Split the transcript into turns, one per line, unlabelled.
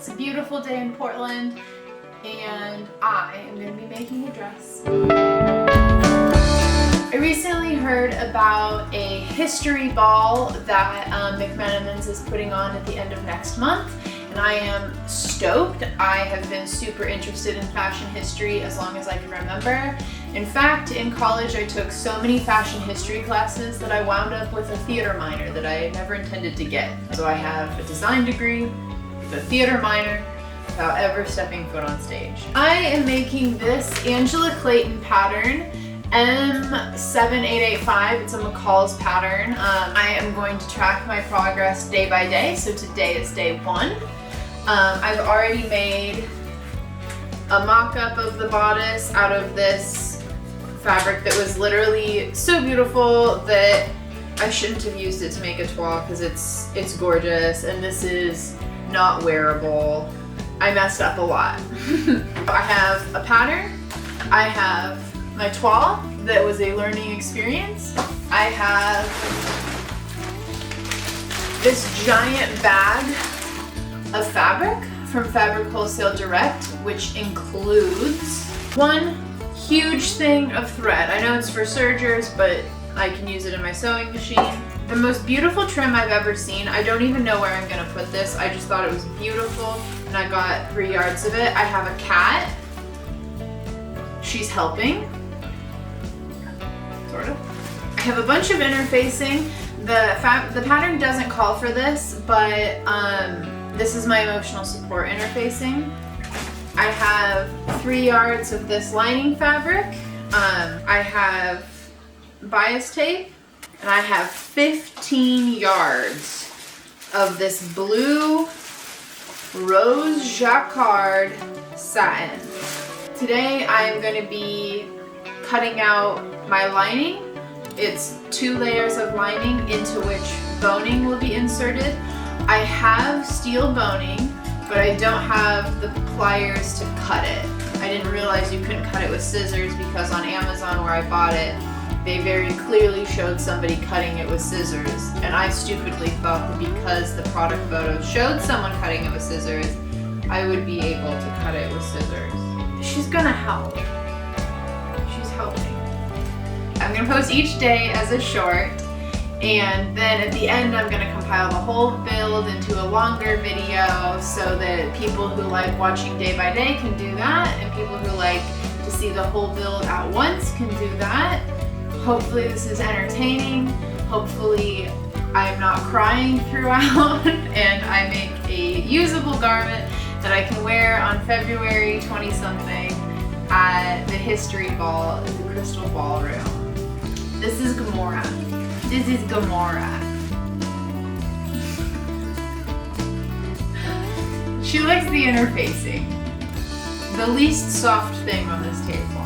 It's a beautiful day in Portland and I am going to be making a dress. I recently heard about a history ball that McMenamins is putting on at the end of next month, and I am stoked. I have been super interested in fashion history as long as I can remember. In fact, in college I took so many fashion history classes that I wound up with a theater minor that I had never intended to get. So I have a design degree, a theater minor, without ever stepping foot on stage. I am making this Angela Clayton pattern, M7885. It's a McCall's pattern. I am going to track my progress day by day, so today is day 1. I've already made a mock-up of the bodice out of this fabric that was literally so beautiful that I shouldn't have used it to make a toile because it's gorgeous, and this is not wearable. I messed up a lot. I have a pattern, I have my toile that was a learning experience, I have this giant bag of fabric from Fabric Wholesale Direct, which includes one huge thing of thread. I know it's for sergers, but I can use it in my sewing machine. The most beautiful trim I've ever seen. I don't even know where I'm gonna put this. I just thought it was beautiful and I got 3 yards of it. I have a cat. She's helping, sort of. I have a bunch of interfacing. The pattern doesn't call for this, but this is my emotional support interfacing. I have 3 yards of this lining fabric. I have bias tape, and I have 15 yards of this blue rose jacquard satin. Today I'm going to be cutting out my lining. It's 2 layers of lining into which boning will be inserted. I have steel boning, but I don't have the pliers to cut it. I didn't realize you couldn't cut it with scissors because on Amazon where I bought it, they very clearly showed somebody cutting it with scissors, and I stupidly thought that because the product photo showed someone cutting it with scissors, I would be able to cut it with scissors. She's gonna help. She's helping. I'm gonna post each day as a short, and then at the end I'm gonna compile the whole build into a longer video so that people who like watching day by day can do that, and people who like to see the whole build at once can do that. Hopefully this is entertaining. Hopefully I'm not crying throughout and I make a usable garment that I can wear on February 20-something at the history ball at the Crystal Ballroom. This is Gamora. This is Gamora. She likes the interfacing. The least soft thing on this table.